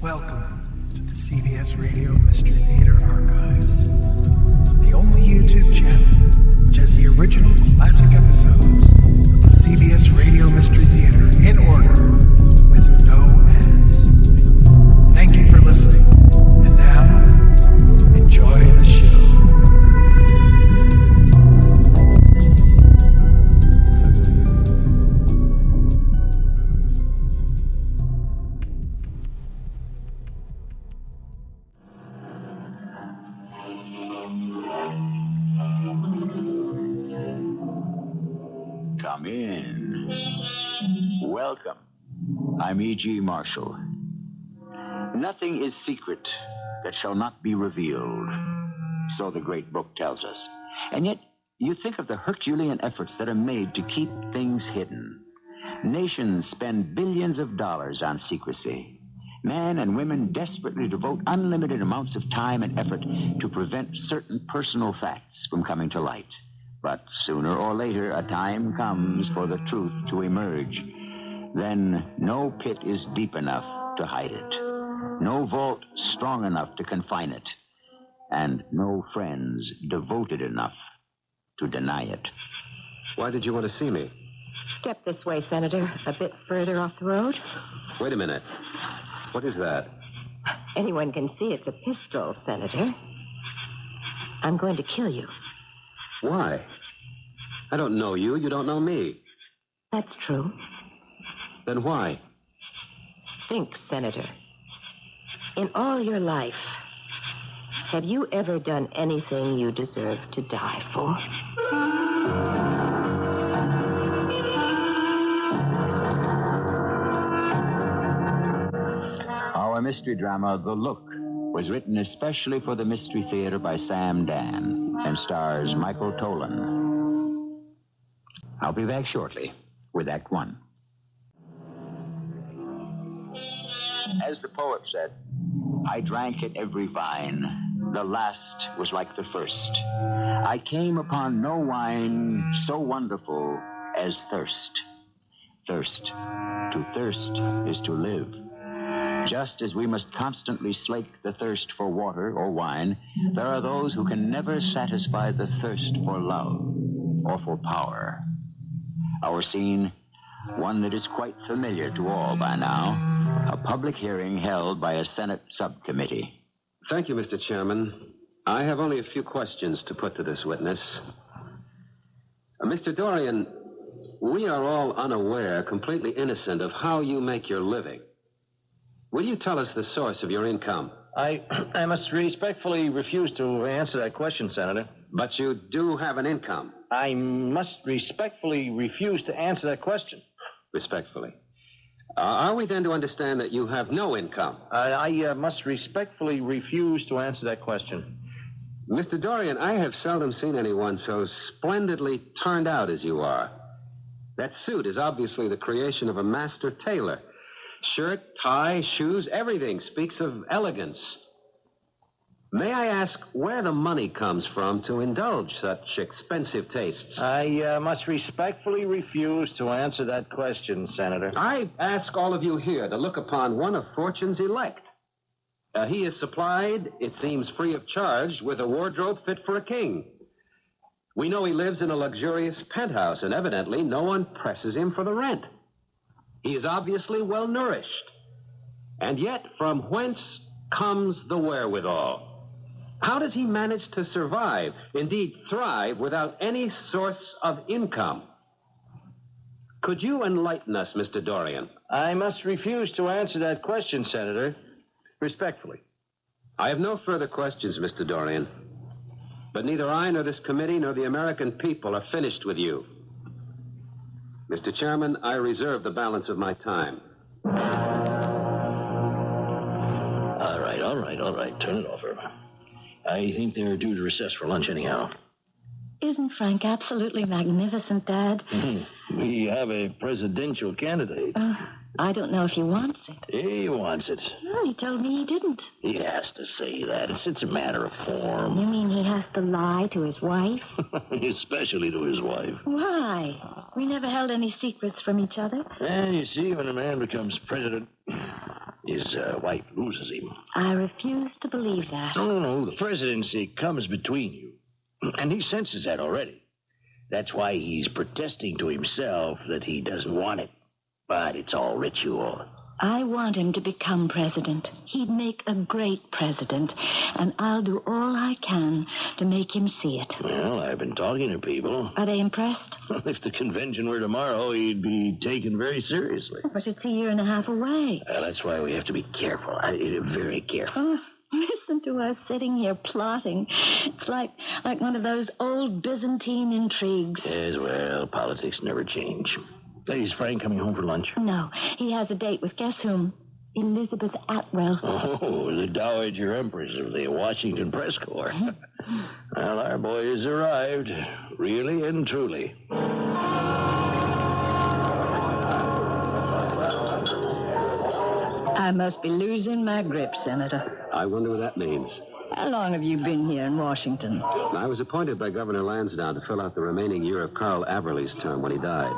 Welcome to the CBS Radio Mystery Theater Archives, the only YouTube channel which has the original classic episodes of the CBS Radio Mystery Theater in order with no ads. Thank you for listening, and now, enjoy the show. Come in. Welcome. I'm E.G. Marshall. Nothing is secret that shall not be revealed, so the great book tells us. And yet, you think of the Herculean efforts that are made to keep things hidden. Nations spend billions of dollars on secrecy. Men and women desperately devote unlimited amounts of time and effort to prevent certain personal facts from coming to light. But sooner or later, a time comes for the truth to emerge. Then no pit is deep enough to hide it. No vault strong enough to confine it. And no friends devoted enough to deny it. Why did you want to see me? Step this way, Senator. A bit further off the road. Wait a minute. What is that? Anyone can see it's a pistol, Senator. I'm going to kill you. Why? I don't know you. You don't know me. That's true. Then why? Think, Senator. In all your life, have you ever done anything you deserve to die for? Our mystery drama, The Look, was written especially for the Mystery Theater by Sam Dann and stars Michael Tolan. I'll be back shortly with Act One. As the poet said, I drank at every vine. The last was like the first. I came upon no wine so wonderful as thirst. Thirst. To thirst is to live. Just as we must constantly slake the thirst for water or wine, there are those who can never satisfy the thirst for love or for power. Our scene, one that is quite familiar to all by now, a public hearing held by a Senate subcommittee. Thank you, Mr. Chairman. I have only a few questions to put to this witness. Mr. Dorian, we are all unaware, completely innocent of how you make your living. Will you tell us the source of your income? I must respectfully refuse to answer that question, Senator. But you do have an income. I must respectfully refuse to answer that question. Respectfully. Are we then to understand that you have no income? I must respectfully refuse to answer that question. Mr. Dorian, I have seldom seen anyone so splendidly turned out as you are. That suit is obviously the creation of a master tailor. Shirt, tie, shoes, everything speaks of elegance. May I ask where the money comes from to indulge such expensive tastes? I must respectfully refuse to answer that question, Senator. I ask all of you here to look upon one of Fortune's elect. He is supplied, it seems free of charge, with a wardrobe fit for a king. We know he lives in a luxurious penthouse, and evidently no one presses him for the rent. He is obviously well-nourished. And yet, from whence comes the wherewithal? How does he manage to survive, indeed thrive, without any source of income? Could you enlighten us, Mr. Dorian? I must refuse to answer that question, Senator. Respectfully. I have no further questions, Mr. Dorian. But neither I nor this committee nor the American people are finished with you. Mr. Chairman, I reserve the balance of my time. All right. Turn it over. I think they're due to recess for lunch anyhow. Isn't Frank absolutely magnificent, Dad? We have a presidential candidate. I don't know if he wants it. He wants it. No, he told me he didn't. He has to say that. It's a matter of form. You mean he has to lie to his wife? Especially to his wife. Why? We never held any secrets from each other. And you see, when a man becomes president, his wife loses him. I refuse to believe that. No. The presidency comes between you. And he senses that already. That's why he's protesting to himself that he doesn't want it. But it's all ritual. I want him to become president. He'd make a great president, and I'll do all I can to make him see it. Well, I've been talking to people. Are they impressed? If the convention were tomorrow, he'd be taken very seriously. But it's a year and a half away. That's why we have to be careful. Very careful. Oh, listen to us sitting here plotting. It's like one of those old Byzantine intrigues. Yes, well, politics never change. Is Frank coming home for lunch? No, he has a date with guess whom? Elizabeth Atwell. Oh, the Dowager Empress of the Washington Press Corps. Well, our boy has arrived, really and truly. I must be losing my grip, Senator. I wonder what that means. How long have you been here in Washington? I was appointed by Governor Lansdowne to fill out the remaining year of Carl Averly's term when he died.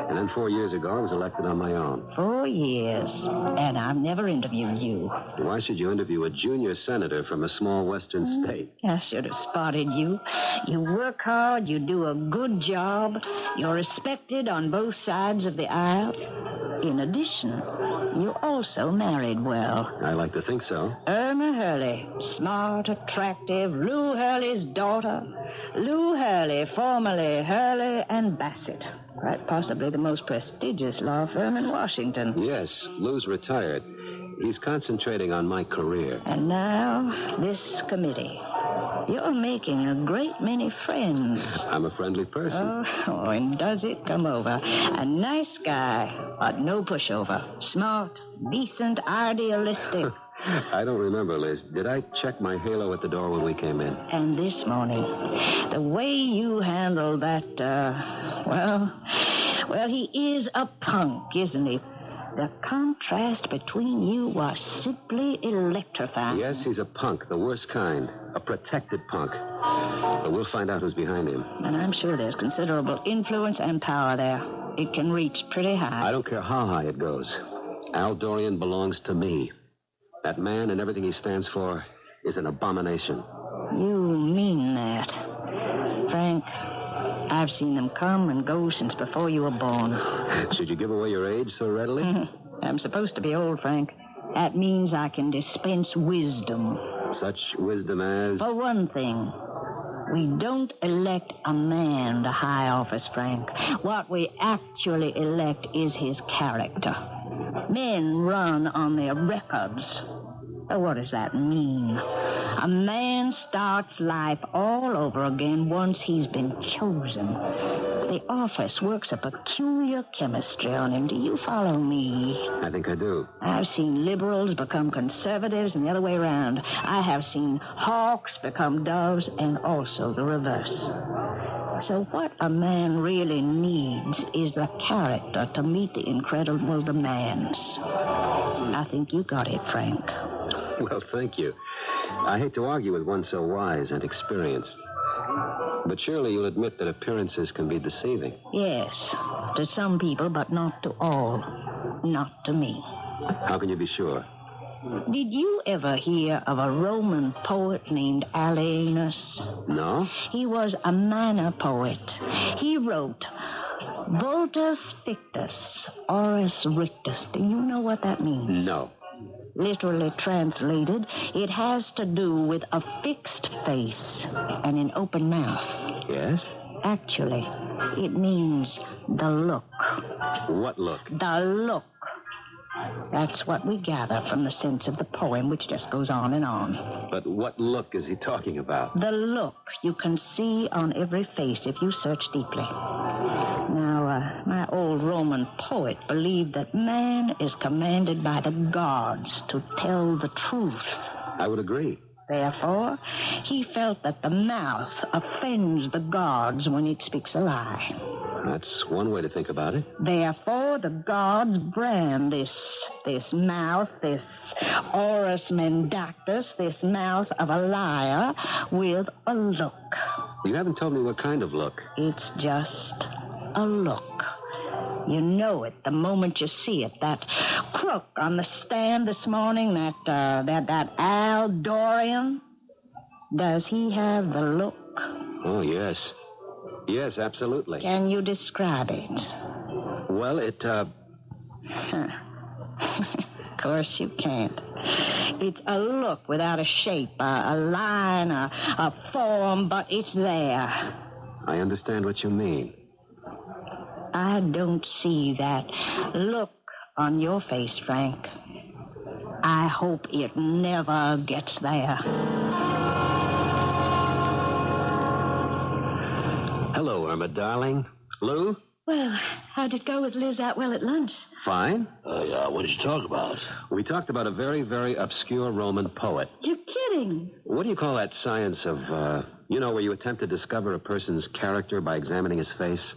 And then 4 years ago, I was elected on my own. 4 years. And I've never interviewed you. Why should you interview a junior senator from a small western state? I should have spotted you. You work hard, you do a good job, you're respected on both sides of the aisle. In addition, you also married well. I like to think so. Irma Hurley, smart, attractive, Lou Hurley's daughter. Lou Hurley, formerly Hurley and Bassett. Quite possibly the most prestigious law firm in Washington. Yes, Lou's retired. He's concentrating on my career. And now, this committee. You're making a great many friends. I'm a friendly person. Oh, and does it come over. A nice guy, but no pushover. Smart, decent, idealistic. I don't remember, Liz. Did I check my halo at the door when we came in? And this morning, the way you handled that, well, he is a punk, isn't he? The contrast between you was simply electrifying. Yes, he's a punk, the worst kind. A protected punk. But we'll find out who's behind him. And I'm sure there's considerable influence and power there. It can reach pretty high. I don't care how high it goes. Al Dorian belongs to me. That man and everything he stands for is an abomination. You mean that? Frank, I've seen them come and go since before you were born. Should you give away your age so readily? I'm supposed to be old, Frank. That means I can dispense wisdom. Such wisdom as... For one thing, we don't elect a man to high office, Frank. What we actually elect is his character. Men run on their records. What does that mean? A man starts life all over again once he's been chosen. The office works a peculiar chemistry on him. Do you follow me? I think I do. I've seen liberals become conservatives and the other way around. I have seen hawks become doves and also the reverse. So what a man really needs is the character to meet the incredible demands. I think you got it, Frank. Well, thank you. I hate to argue with one so wise and experienced. But surely you'll admit that appearances can be deceiving. Yes, to some people, but not to all. Not to me. How can you be sure? Did you ever hear of a Roman poet named Alienus? No? He was a manner poet. He wrote, Vultus fictus, oris rictus. Do you know what that means? No. Literally translated, it has to do with a fixed face and an open mouth. Yes? Actually, it means the look. What look? The look. That's what we gather from the sense of the poem, which just goes on and on. But what look is he talking about? The look you can see on every face if you search deeply. Now, my old Roman poet believed that man is commanded by the gods to tell the truth. I would agree. Therefore, he felt that the mouth offends the gods when it speaks a lie. That's one way to think about it. Therefore, the gods brand this mouth, this oris mendactus, this mouth of a liar, with a look. You haven't told me what kind of look. It's just a look. You know it the moment you see it. That crook on the stand this morning, that Al Dorian. Does he have the look? Oh, yes. Yes, absolutely. Can you describe it? Well, it, Of course you can't. It's a look without a shape, a line, a form, but it's there. I understand what you mean. I don't see that look on your face, Frank. I hope it never gets there. Hello, Irma, darling. Lou? Well, how'd it go with Liz Atwell at lunch? Fine. Yeah, what did you talk about? We talked about a very, very obscure Roman poet. You're kidding. What do you call that science of, where you attempt to discover a person's character by examining his face?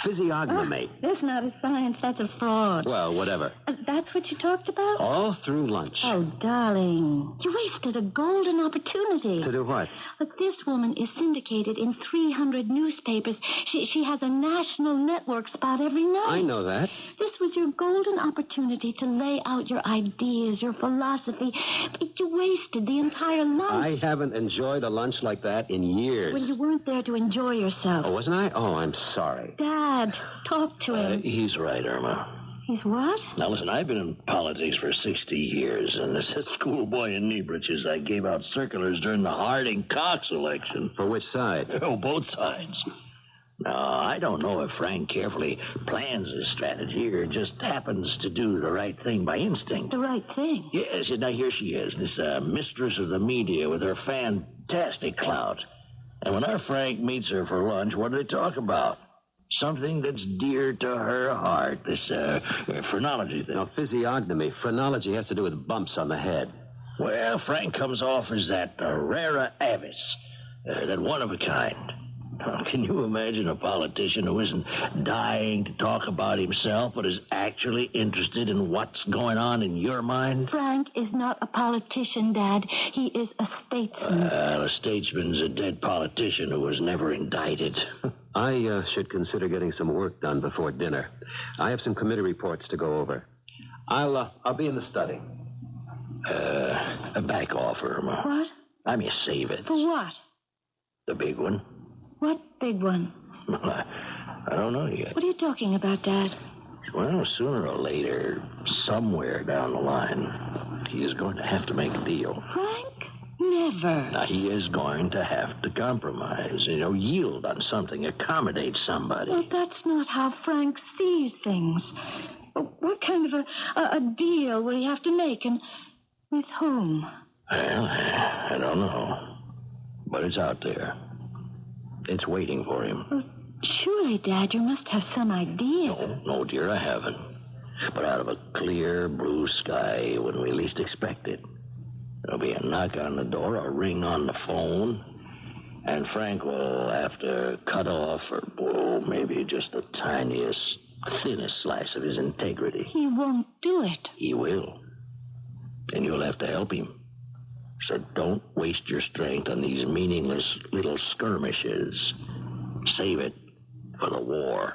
Physiognomy. Oh, that's not a science. That's a fraud. Well, whatever. That's what you talked about? All through lunch. Oh, darling. You wasted a golden opportunity. To do what? Look, this woman is syndicated in 300 newspapers. She has a national network spot every night. I know that. This was your golden opportunity to lay out your ideas, your philosophy. But you wasted the entire lunch. I haven't enjoyed a lunch like that in years. When you weren't there to enjoy yourself. Oh, wasn't I? Oh, I'm sorry. Dad, talk to him. He's right, Irma. He's what? Now, listen, I've been in politics for 60 years, and as a schoolboy in knee breeches, I gave out circulars during the Harding-Cox election. For which side? Oh, both sides. Now, I don't know if Frank carefully plans his strategy or just happens to do the right thing by instinct. The right thing. Yes, now here she is, this mistress of the media with her fantastic clout. And when our Frank meets her for lunch, what do they talk about? Something that's dear to her heart, this phrenology thing. No, physiognomy. Phrenology has to do with bumps on the head. Well, Frank comes off as that rara avis, that one of a kind. Can you imagine a politician who isn't dying to talk about himself, but is actually interested in what's going on in your mind? Frank is not a politician, Dad. He is a statesman. A statesman's a dead politician who was never indicted. I should consider getting some work done before dinner. I have some committee reports to go over. I'll be in the study. Back off, Irma. What? I mean, save it. For what? The big one. What big one? I don't know yet. What are you talking about, Dad? Well, sooner or later, somewhere down the line, he is going to have to make a deal. Frank? Never. Now, he is going to have to compromise, yield on something, accommodate somebody. Well, that's not how Frank sees things. What kind of a deal will he have to make, and with whom? Well, I don't know. But it's out there. It's waiting for him. Well, surely, Dad, you must have some idea. No, dear, I haven't. But out of a clear blue sky when we least expect it. There'll be a knock on the door, a ring on the phone, and Frank will have to cut off, or maybe just the tiniest, thinnest slice of his integrity. He won't do it. He will. And you'll have to help him. So don't waste your strength on these meaningless little skirmishes. Save it for the war.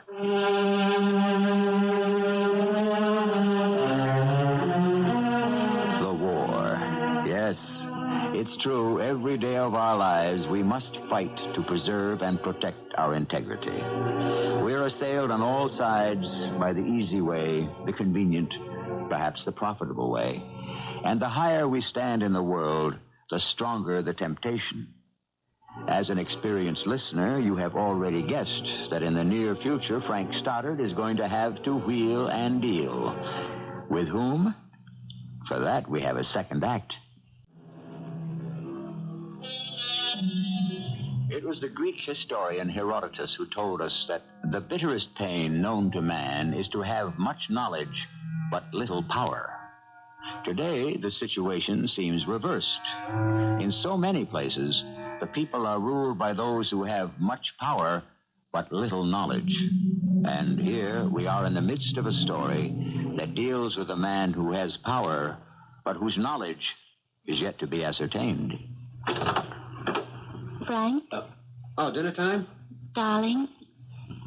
The war. Yes, it's true. Every day of our lives, we must fight to preserve and protect our integrity. We're assailed on all sides by the easy way, the convenient, perhaps the profitable way. And the higher we stand in the world, the stronger the temptation. As an experienced listener, you have already guessed that in the near future, Frank Stoddard is going to have to wheel and deal. With whom? For that, we have a second act. It was the Greek historian Herodotus who told us that the bitterest pain known to man is to have much knowledge, but little power. Today, the situation seems reversed. In so many places, the people are ruled by those who have much power, but little knowledge. And here we are in the midst of a story that deals with a man who has power, but whose knowledge is yet to be ascertained. Frank? Dinner time? Darling,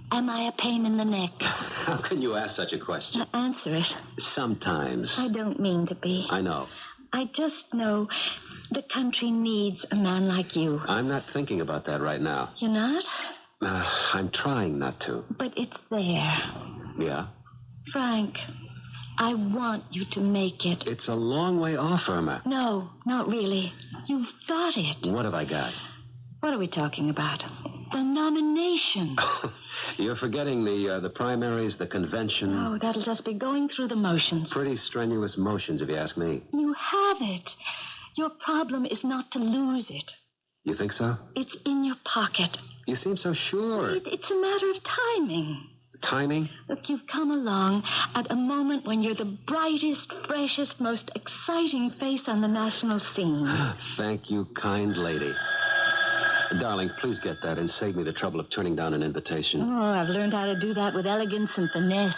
Am I a pain in the neck? How can you ask such a question? Now answer it. Sometimes. I don't mean to be. I know. I just know the country needs a man like you. I'm not thinking about that right now. You're not? I'm trying not to. But it's there. Yeah? Frank, I want you to make it. It's a long way off, Irma. No, not really. You've got it. What have I got? What are we talking about? The nomination. You're forgetting the primaries, the convention. Oh, that'll just be going through the motions. Pretty strenuous motions, if you ask me. You have it. Your problem is not to lose it. You think so? It's in your pocket. You seem so sure. It's a matter of timing. Timing? Look, you've come along at a moment when you're the brightest, freshest, most exciting face on the national scene. Thank you, kind lady. Darling, please get that and save me the trouble of turning down an invitation. Oh, I've learned how to do that with elegance and finesse.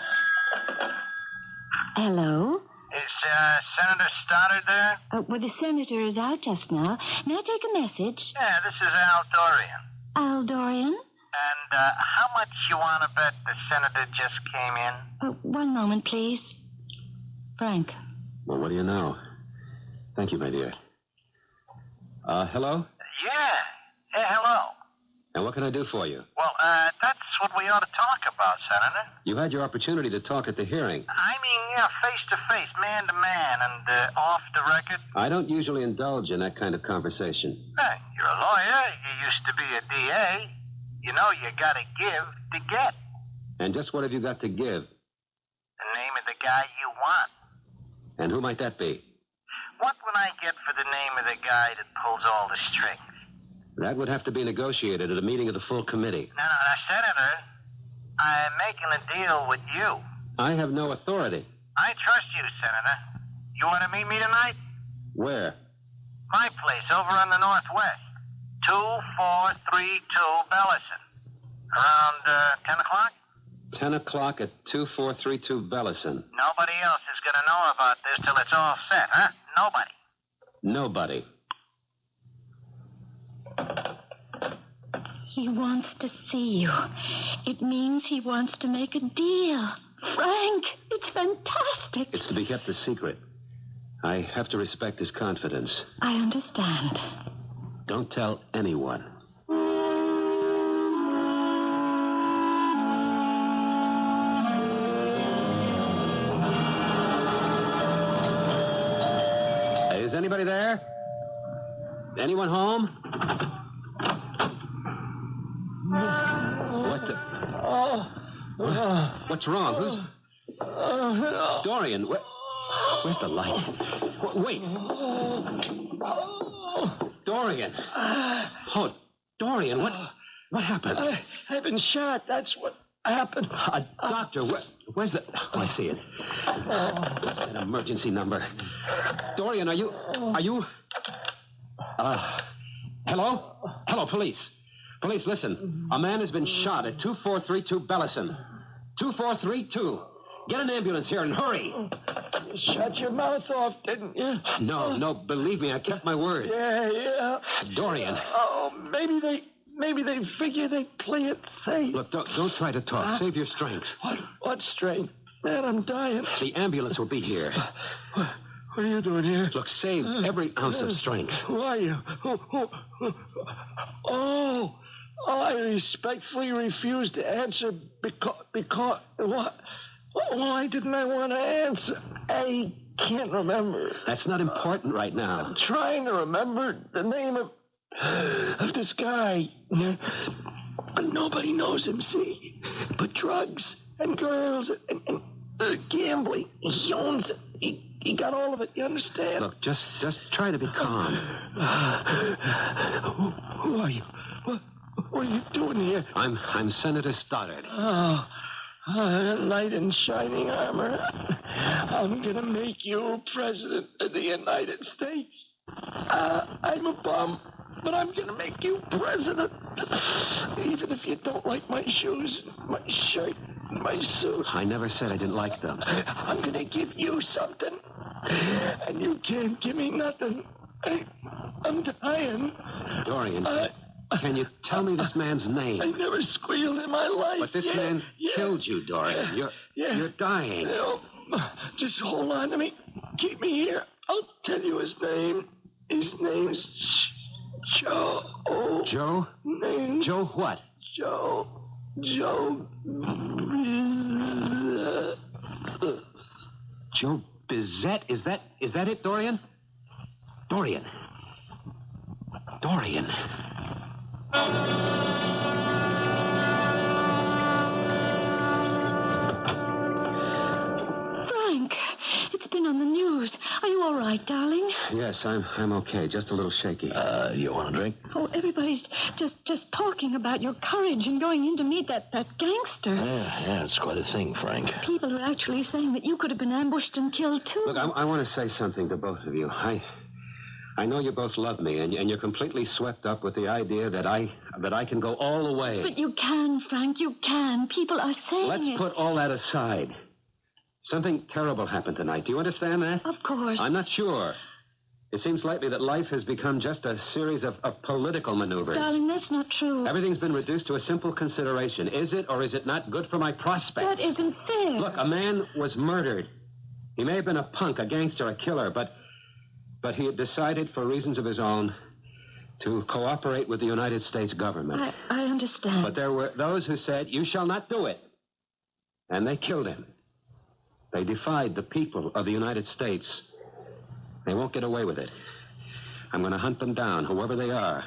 Hello? Is Senator Stoddard there? Well, the senator is out just now. May I take a message? Yeah, this is Al Dorian. Al Dorian? And how much you want to bet the senator just came in? One moment, please. Frank. Well, what do you know? Thank you, my dear. Hello? Yeah. Hey, hello. And what can I do for you? Well, that's what we ought to talk about, Senator. You had your opportunity to talk at the hearing. I mean, yeah, face to face, man to man, and off the record. I don't usually indulge in that kind of conversation. Hey, you're a lawyer. You used to be a DA. You know you got to give to get. And just what have you got to give? The name of the guy you want. And who might that be? What would I get for the name of the guy that pulls all the strings? That would have to be negotiated at a meeting of the full committee. No, Senator, I'm making a deal with you. I have no authority. I trust you, Senator. You want to meet me tonight? Where? My place over on the northwest. 2432 Bellison. Around 10 o'clock? 10 o'clock at 2432 Bellison. Nobody else is going to know about this till it's all set, huh? Nobody. Nobody. He wants to see you. It means he wants to make a deal. Frank, it's fantastic. It's to be kept a secret. I have to respect his confidence. I understand. Don't tell anyone. Is anybody there? Anyone home? What the... What's wrong? Who's... Dorian, where's the light? Wait. Dorian. Oh, Dorian, what happened? I've been shot. That's what happened. Doctor, where's the... Oh, I see it. That's an emergency number. Dorian, are you... Hello? Hello, police. Police, listen. A man has been shot at 2432 Bellison. 2432. Get an ambulance here and hurry. You shut your mouth off, didn't you? No, believe me, I kept my word. Yeah. Dorian. Oh, maybe they figure they'd play it safe. Look, don't try to talk. Save your strength. What strength? Man, I'm dying. The ambulance will be here. What are you doing here? Look, save every ounce of strength. Who are you? Oh, I respectfully refuse to answer because what? Why didn't I want to answer? I can't remember. That's not important right now. I'm trying to remember the name of this guy. Nobody knows him, see? But drugs and girls and gambling. He owns it. He got all of it, you understand? Look, just try to be calm. Who are you? What are you doing here? I'm Senator Stoddard. Knight in shining armor. I'm gonna make you president of the United States. I'm a bum, but I'm gonna make you president. Even if you don't like my shoes, my shirt, my suit. I never said I didn't like them. I'm gonna give you something, and you can't give me nothing. I'm dying. Dorian, Can you tell me this man's I name? never squealed in my life. But this man killed you, Dorian. You're dying. Just hold on to me. Keep me here. I'll tell you his name. His name's Joe. Joe? Name? Joe what? Joe. Joe Joe Bizet? Is that it, Dorian? Dorian. Frank, it's been on the news. Are you all right, darling? Yes, I'm okay. Just a little shaky. You want a drink? Oh, everybody's just talking about your courage in going in to meet that gangster. Yeah, it's quite a thing, Frank. People are actually saying that you could have been ambushed and killed, too. Look, I want to say something to both of you. I know you both love me, and you're completely swept up with the idea that I can go all the way. But you can, Frank, you can. People are saying Let's put all that aside. Something terrible happened tonight. Do you understand that? Of course. I'm not sure. It seems lately that life has become just a series of political maneuvers. Darling, that's not true. Everything's been reduced to a simple consideration. Is it or is it not good for my prospects? That isn't fair. Look, a man was murdered. He may have been a punk, a gangster, a killer, but he had decided, for reasons of his own, to cooperate with the United States government. I understand. But there were those who said, "You shall not do it." And they killed him. They defied the people of the United States. They won't get away with it. I'm going to hunt them down, whoever they are.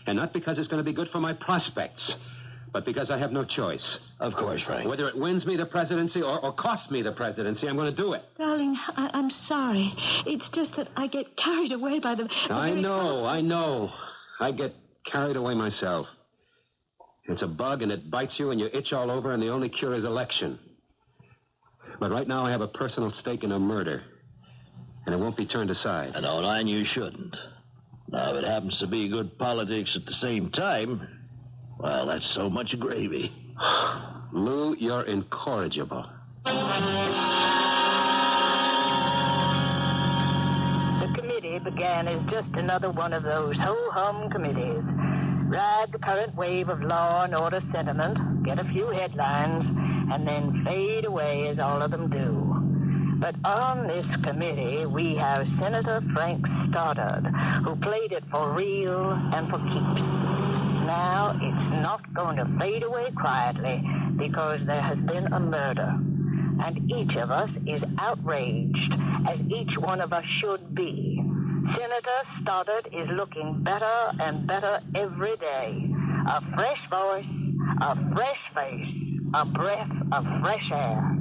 And not because it's going to be good for my prospects, but because I have no choice. Of course, Frank. Whether it wins me the presidency or costs me the presidency, I'm going to do it. Darling, I'm sorry. It's just that I get carried away by the I very know. I get carried away myself. It's a bug, and it bites you, and you itch all over, and the only cure is election. But right now I have a personal stake in a murder, and it won't be turned aside. And online you shouldn't. Now, if it happens to be good politics at the same time, well, that's so much gravy. Lou, you're incorrigible. The committee began as just another one of those ho-hum committees. Ride the current wave of law and order sentiment, get a few headlines, and then fade away as all of them do. But on this committee, we have Senator Frank Stoddard, who played it for real and for keeps. Now, it's not going to fade away quietly because there has been a murder. And each of us is outraged, as each one of us should be. Senator Stoddard is looking better and better every day. A fresh voice, a fresh face, a breath of fresh air.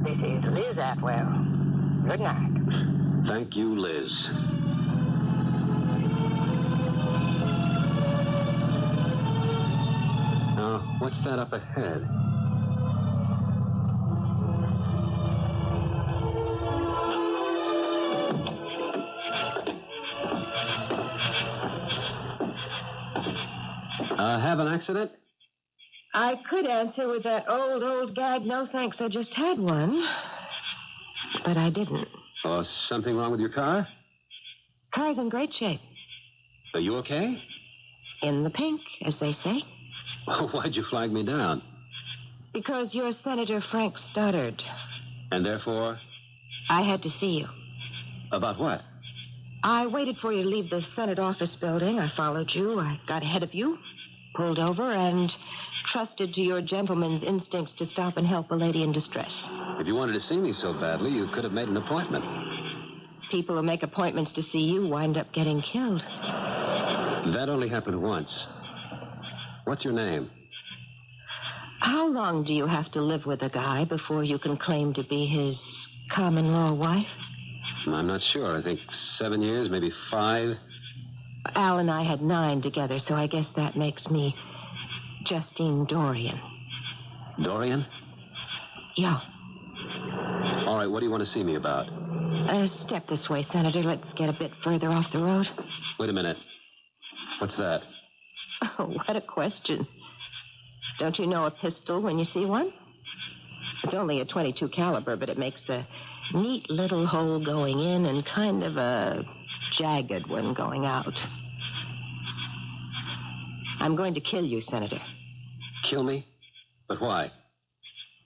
This is Liz Atwell. Good night. Thank you, Liz. Now, what's that up ahead? Have an accident? I could answer with that old gag, no thanks, I just had one. But I didn't. Oh, something wrong with your car? Car's in great shape. Are you okay? In the pink, as they say. Oh, why'd you flag me down? Because you're Senator Frank Stoddard. And therefore? I had to see you. About what? I waited for you to leave the Senate office building. I followed you. I got ahead of you, pulled over, and trusted to your gentleman's instincts to stop and help a lady in distress. If you wanted to see me so badly, you could have made an appointment. People who make appointments to see you wind up getting killed. That only happened once. What's your name? How long do you have to live with a guy before you can claim to be his common law wife? I'm not sure. I think 7 years, maybe 5. Al and I had 9 together, so I guess that makes me Justine Dorian. Dorian? Yeah. All right, what do you want to see me about? Step this way, Senator. Let's get a bit further off the road. Wait a minute. What's that? Oh, what a question. Don't you know a pistol when you see one? It's only a .22 caliber, but it makes a neat little hole going in and kind of a jagged one going out. I'm going to kill you, Senator. Kill me? But why?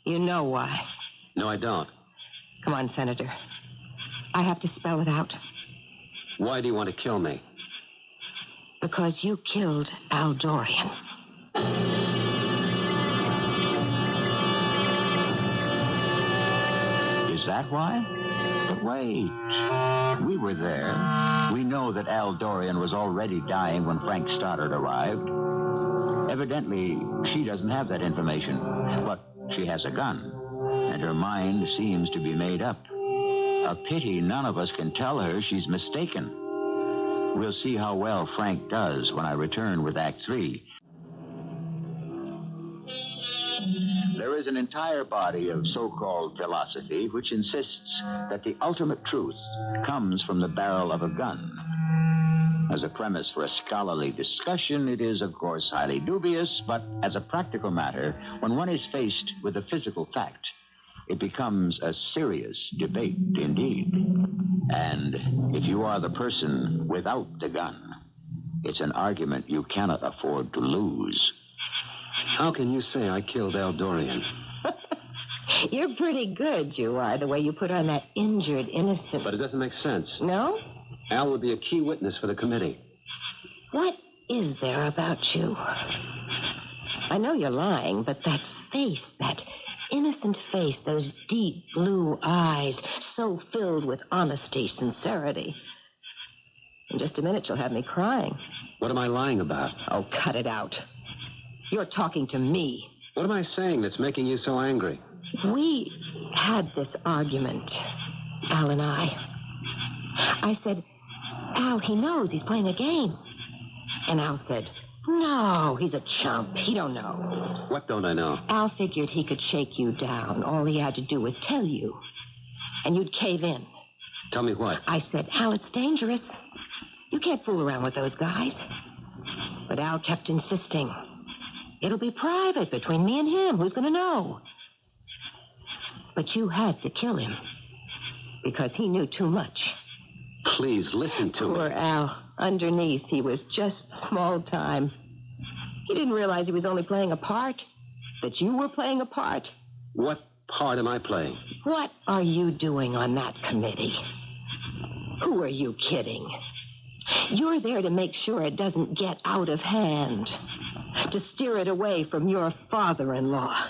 You know why. No, I don't. Come on, Senator. I have to spell it out. Why do you want to kill me? Because you killed Al Dorian. Is that why? But wait. We were there. We know that Al Dorian was already dying when Frank Stoddard arrived. Evidently, she doesn't have that information. But she has a gun, and her mind seems to be made up. A pity none of us can tell her she's mistaken. We'll see how well Frank does when I return with Act 3. There is an entire body of so-called philosophy which insists that the ultimate truth comes from the barrel of a gun. As a premise for a scholarly discussion, it is, of course, highly dubious, but as a practical matter, when one is faced with a physical fact, it becomes a serious debate indeed. And if you are the person without the gun, it's an argument you cannot afford to lose. How can you say I killed Al Dorian? You're pretty good, you are, the way you put on that injured innocence. But it doesn't make sense. No? Al would be a key witness for the committee. What is there about you? I know you're lying, but that face, that innocent face, those deep blue eyes, so filled with honesty, sincerity. In just a minute, you'll have me crying. What am I lying about? Oh, cut it out. You're talking to me. What am I saying that's making you so angry? We had this argument, Al and I. I said, Al, he knows he's playing a game. And Al said, no, he's a chump. He don't know. What don't I know? Al figured he could shake you down. All he had to do was tell you. And you'd cave in. Tell me what? I said, Al, it's dangerous. You can't fool around with those guys. But Al kept insisting. It'll be private between me and him. Who's going to know? But you had to kill him. Because he knew too much. Please, listen to me. Poor Al. Underneath, he was just small time. He didn't realize he was only playing a part. That you were playing a part. What part am I playing? What are you doing on that committee? Who are you kidding? You're there to make sure it doesn't get out of hand. To steer it away from your father-in-law.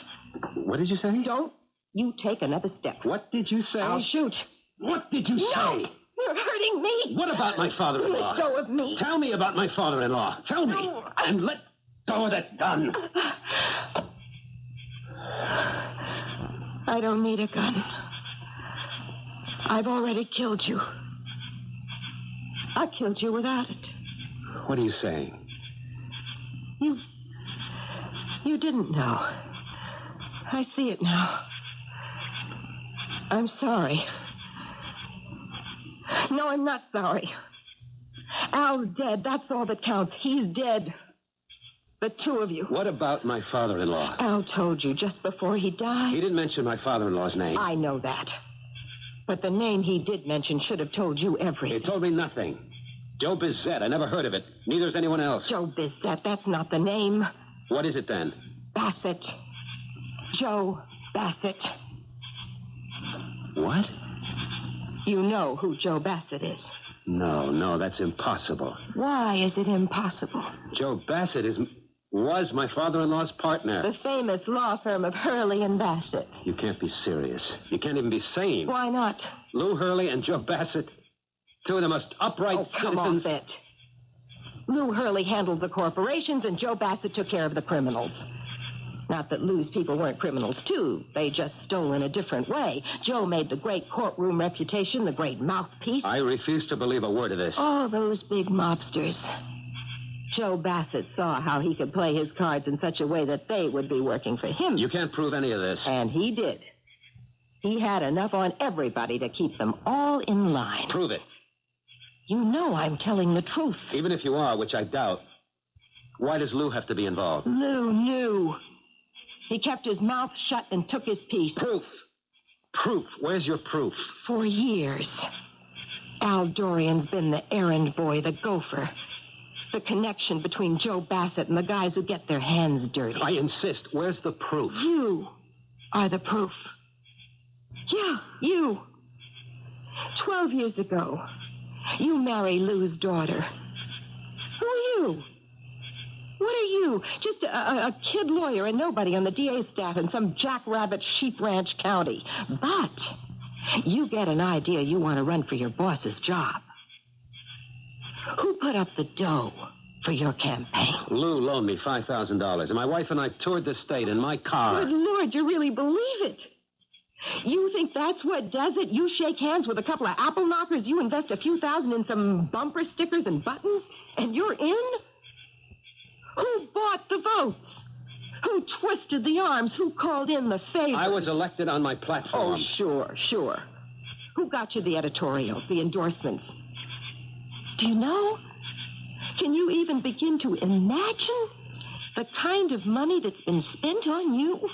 What did you say? Don't you take another step. What did you say? I'll shoot. What did you say? You're hurting me. What about my father-in-law? Let go of me. Tell me about my father-in-law. Tell me. No. And let go of that gun. I don't need a gun. I've already killed you. I killed you without it. What are you saying? You didn't know. I see it now. I'm sorry. No, I'm not sorry. Al's dead. That's all that counts. He's dead. The two of you. What about my father-in-law? Al told you just before he died. He didn't mention my father-in-law's name. I know that. But the name he did mention should have told you everything. He told me nothing. Joe Bizette. I never heard of it. Neither has anyone else. Joe Bizette. That's not the name. What is it then? Bassett. Joe Bassett. What? You know who Joe Bassett is. No, that's impossible. Why is it impossible? Joe Bassett was my father-in-law's partner. The famous law firm of Hurley and Bassett. You can't be serious. You can't even be sane. Why not? Lou Hurley and Joe Bassett, two of the most upright Come on, citizens. Bet. Lou Hurley handled the corporations and Joe Bassett took care of the criminals. Not that Lou's people weren't criminals, too. They just stole in a different way. Joe made the great courtroom reputation, the great mouthpiece. I refuse to believe a word of this. All those big mobsters. Joe Bassett saw how he could play his cards in such a way that they would be working for him. You can't prove any of this. And he did. He had enough on everybody to keep them all in line. Prove it. You know I'm telling the truth. Even if you are, which I doubt, why does Lou have to be involved? Lou knew. He kept his mouth shut and took his piece. Proof. Proof. Where's your proof? For years, Al Dorian's been the errand boy, the gopher, The connection between Joe Bassett and the guys who get their hands dirty. I insist. Where's the proof? You are the proof. Yeah, you. 12 years ago, you marry Lou's daughter. Who are you? What are you? Just a kid lawyer and nobody on the DA's staff in some jackrabbit sheep ranch county. But you get an idea you want to run for your boss's job. Who put up the dough for your campaign? Lou loaned me $5,000, and my wife and I toured the state in my car. Good Lord, you really believe it? You think that's what does it? You shake hands with a couple of apple knockers, you invest a few thousand in some bumper stickers and buttons, and you're in? Who bought the votes? Who twisted the arms? Who called in the favors? I was elected on my platform. Oh, sure. Who got you the editorials, the endorsements? Do you know? Can you even begin to imagine the kind of money that's been spent on you?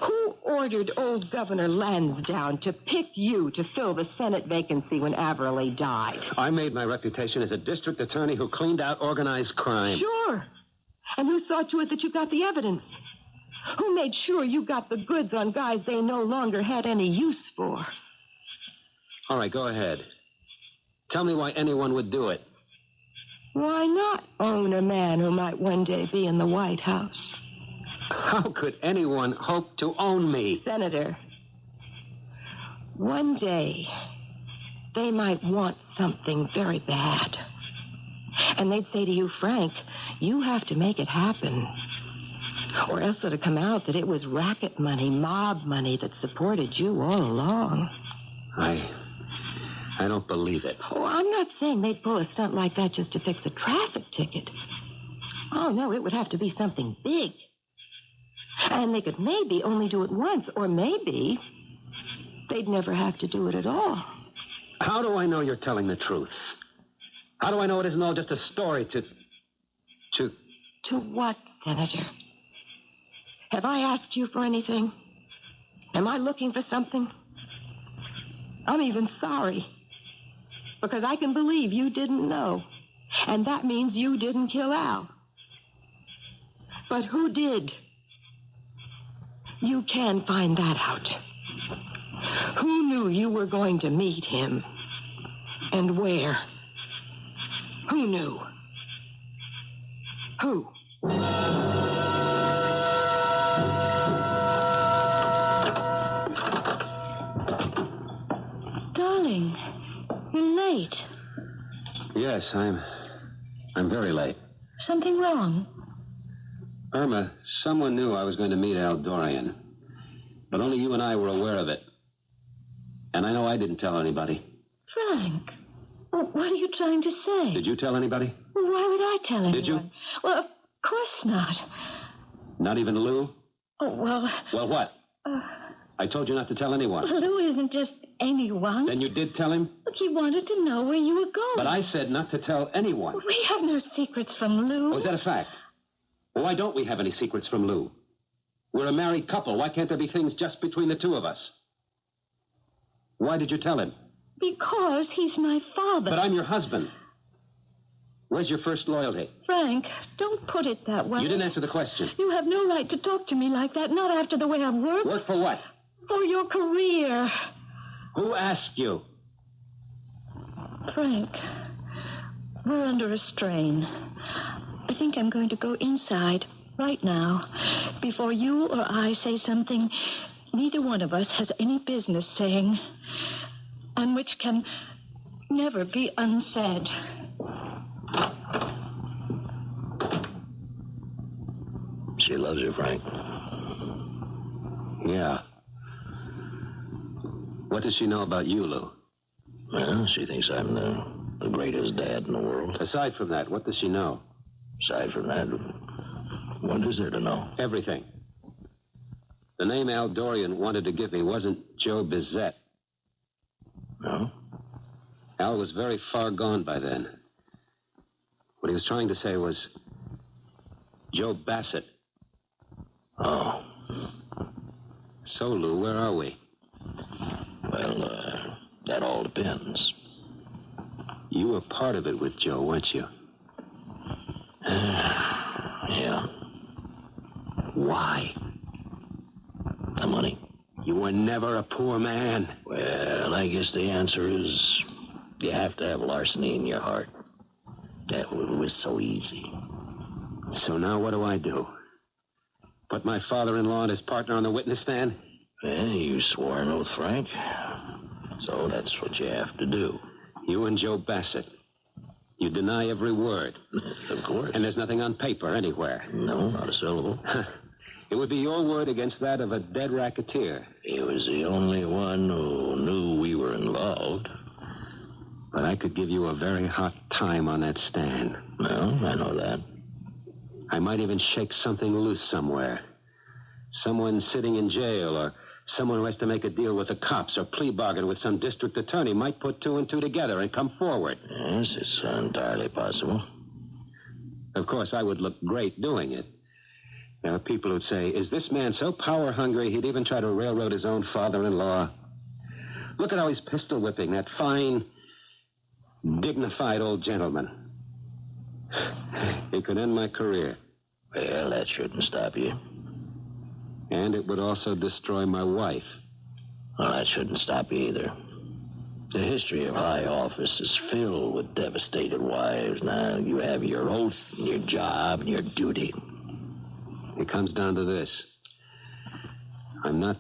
Who ordered old Governor Lansdowne to pick you to fill the Senate vacancy when Averly died? I made my reputation as a district attorney who cleaned out organized crime. Sure. And who saw to it that you got the evidence? Who made sure you got the goods on guys they no longer had any use for? All right, go ahead. Tell me why anyone would do it. Why not own a man who might one day be in the White House? How could anyone hope to own me? Senator, one day they might want something very bad. And they'd say to you, Frank, you have to make it happen. Or else it'll come out that it was racket money, mob money that supported you all along. I don't believe it. Oh, I'm not saying they'd pull a stunt like that just to fix a traffic ticket. Oh, no, it would have to be something big. And they could maybe only do it once, or maybe they'd never have to do it at all. How do I know you're telling the truth? How do I know it isn't all just a story to... To what, Senator? Have I asked you for anything? Am I looking for something? I'm even sorry. Because I can believe you didn't know. And that means you didn't kill Al. But who did? You can find that out. Who knew you were going to meet him? And where? Who knew? Who? Darling, you're late. Yes, I'm very late. Something wrong? Irma, someone knew I was going to meet Al Dorian. But only you and I were aware of it. And I know I didn't tell anybody. Frank, what are you trying to say? Did you tell anybody? Well, why would I tell anyone? Did you? Well, of course not. Not even Lou? Oh, well... Well, what? I told you not to tell anyone. Lou isn't just anyone. Then you did tell him? Look, he wanted to know where you were going. But I said not to tell anyone. We have no secrets from Lou. Oh, is that a fact? Well, why don't we have any secrets from Lou? We're a married couple. Why can't there be things just between the two of us? Why did you tell him? Because he's my father. But I'm your husband. Where's your first loyalty? Frank, don't put it that way. You didn't answer the question. You have no right to talk to me like that, not after the way I've worked. Work for what? For your career. Who asked you? Frank, we're under a strain. I think I'm going to go inside right now before you or I say something neither one of us has any business saying and which can never be unsaid. She loves you, Frank. Yeah. What does she know about you, Lou? Well, she thinks I'm the greatest dad in the world. Aside from that, what does she know? Aside from that, what is there to know? Everything. The name Al Dorian wanted to give me wasn't Joe Bizet. No? Al was very far gone by then. What he was trying to say was Joe Bassett. Oh. So, Lou, where are we? Well, that all depends. You were part of it with Joe, weren't you? Yeah. Why? The money. You were never a poor man. Well, I guess the answer is you have to have larceny in your heart. That was so easy. So now what do I do? Put my father-in-law and his partner on the witness stand? Well, you swore an oath, Frank. So that's what you have to do. You and Joe Bassett. You deny every word. Of course. And there's nothing on paper anywhere. No, not a syllable. It would be your word against that of a dead racketeer. He was the only one who knew we were involved. But I could give you a very hot time on that stand. Well, I know that. I might even shake something loose somewhere. Someone sitting in jail, or someone who has to make a deal with the cops or plea bargain with some district attorney might put two and two together and come forward. Yes, it's entirely possible. Of course, I would look great doing it. There are people who'd say, is this man so power-hungry he'd even try to railroad his own father-in-law? Look at how he's pistol whipping that fine, dignified old gentleman. It could end my career. Well, that shouldn't stop you. And it would also destroy my wife. Well, that shouldn't stop you either. The history of high office is filled with devastated wives. Now, you have your oath, and your job, and your duty. It comes down to this. I'm not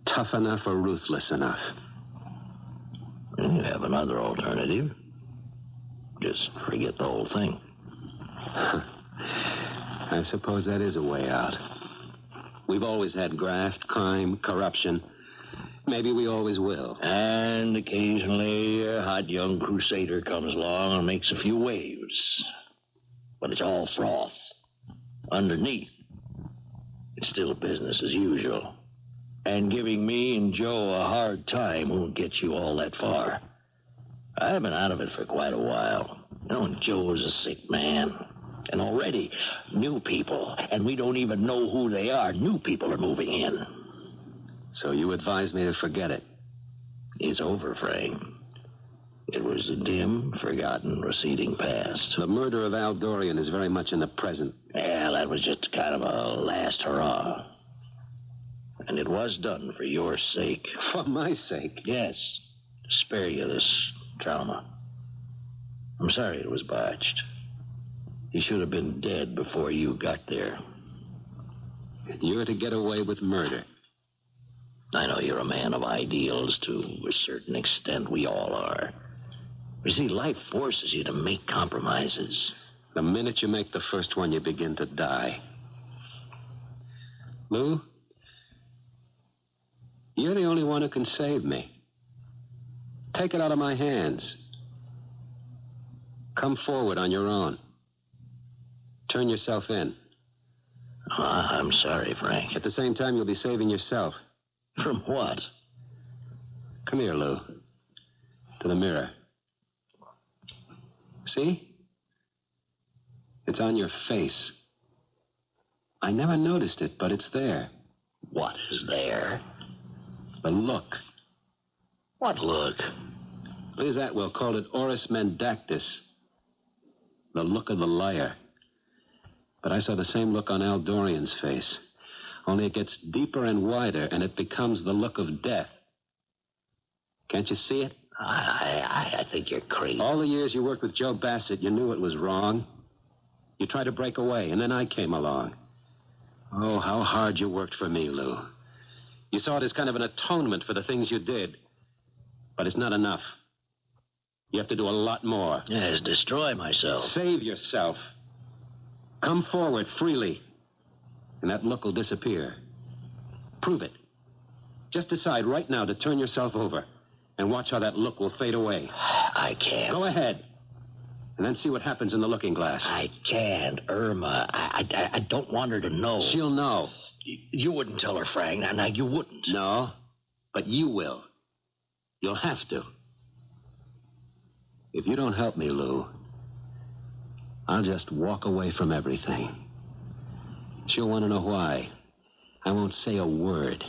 tough enough or ruthless enough. Well, you have another alternative. Just forget the whole thing. I suppose that is a way out. We've always had graft, crime, corruption. Maybe we always will. And occasionally a hot young crusader comes along and makes a few waves. But it's all froth. Underneath, it's still business as usual. And giving me and Joe a hard time won't get you all that far. I've been out of it for quite a while. You know, Joe is a sick man. And already, new people, and we don't even know who they are, new people are moving in. So you advise me to forget it? It's over, Frank. It was a dim, forgotten, receding past. The murder of Al Dorian is very much in the present. Well, that was just kind of a last hurrah. And it was done for your sake. For my sake? Yes. To spare you this trauma. I'm sorry it was botched. He should have been dead before you got there. You're to get away with murder. I know you're a man of ideals to a certain extent. We all are. You see, life forces you to make compromises. The minute you make the first one, you begin to die. Lou, you're the only one who can save me. Take it out of my hands. Come forward on your own. Turn yourself in. Oh, I'm sorry, Frank. At the same time, you'll be saving yourself. From what? Come here, Lou. To the mirror. See? It's on your face. I never noticed it, but it's there. What is there? The look. What look? Liz Atwell called it oris mandactus. The look of the liar. But I saw the same look on Al Dorian's face. Only it gets deeper and wider, and it becomes the look of death. Can't you see it? I think you're crazy. All the years you worked with Joe Bassett, you knew it was wrong. You tried to break away, and then I came along. Oh, how hard you worked for me, Lou. You saw it as kind of an atonement for the things you did. But it's not enough. You have to do a lot more. Yes, destroy myself. Save yourself. Come forward freely, and that look will disappear. Prove it. Just decide right now to turn yourself over and watch how that look will fade away. I can't. Go ahead, and then see what happens in the looking glass. I can't, Irma. I don't want her to know. She'll know. You wouldn't tell her, Frank. Now, you wouldn't. No, but you will. You'll have to. If you don't help me, Lou, I'll just walk away from everything. She'll want to know why. I won't say a word.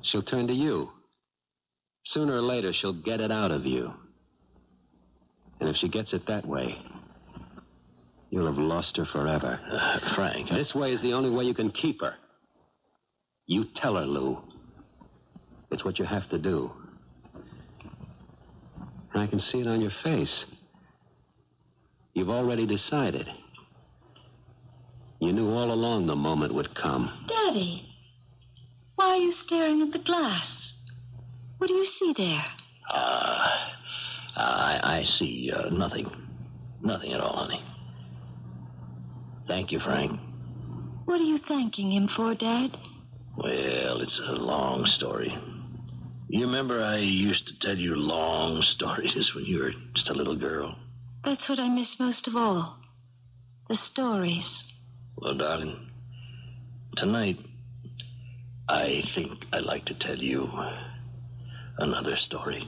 She'll turn to you. Sooner or later, she'll get it out of you. And if she gets it that way, you'll have lost her forever. Frank. This way is the only way you can keep her. You tell her, Lou. It's what you have to do. And I can see it on your face. You've already decided. You knew all along the moment would come. Daddy, why are you staring at the glass? What do you see there? I see nothing. Nothing at all, honey. Thank you, Frank. What are you thanking him for, Dad? Well, it's a long story. You remember I used to tell you long stories when you were just a little girl? That's what I miss most of all. The stories. Well, darling, tonight, I think I'd like to tell you another story.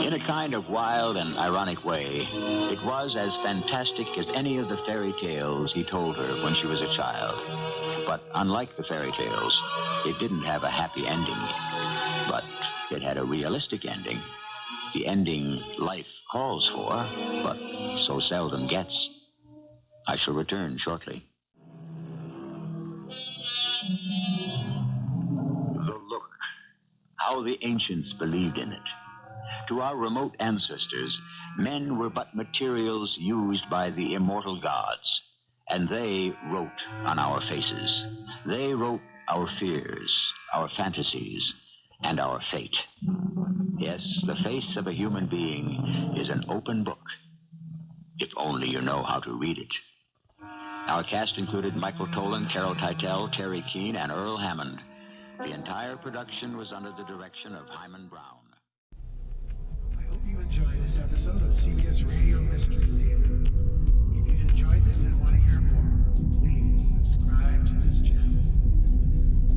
In a kind of wild and ironic way, it was as fantastic as any of the fairy tales he told her when she was a child. But unlike the fairy tales, it didn't have a happy ending. But it had a realistic ending. The ending life calls for, but so seldom gets. I shall return shortly. The look. How the ancients believed in it. To our remote ancestors, men were but materials used by the immortal gods, and they wrote on our faces. They wrote our fears, our fantasies, and our fate. Yes, the face of a human being is an open book, if only you know how to read it. Our cast included Michael Tolan, Teitel, Teri, Keane, and Earl Hammond. The entire production was under the direction of Hammond Brown. I hope you enjoyed this episode of CBS Radio Mystery Theater. If you've enjoyed this and want to hear more, please subscribe to this channel.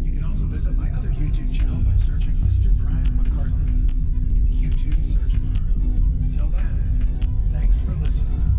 You can also visit my other YouTube channel by searching Mr. Brian McCarthy in the YouTube search bar. Till then, thanks for listening.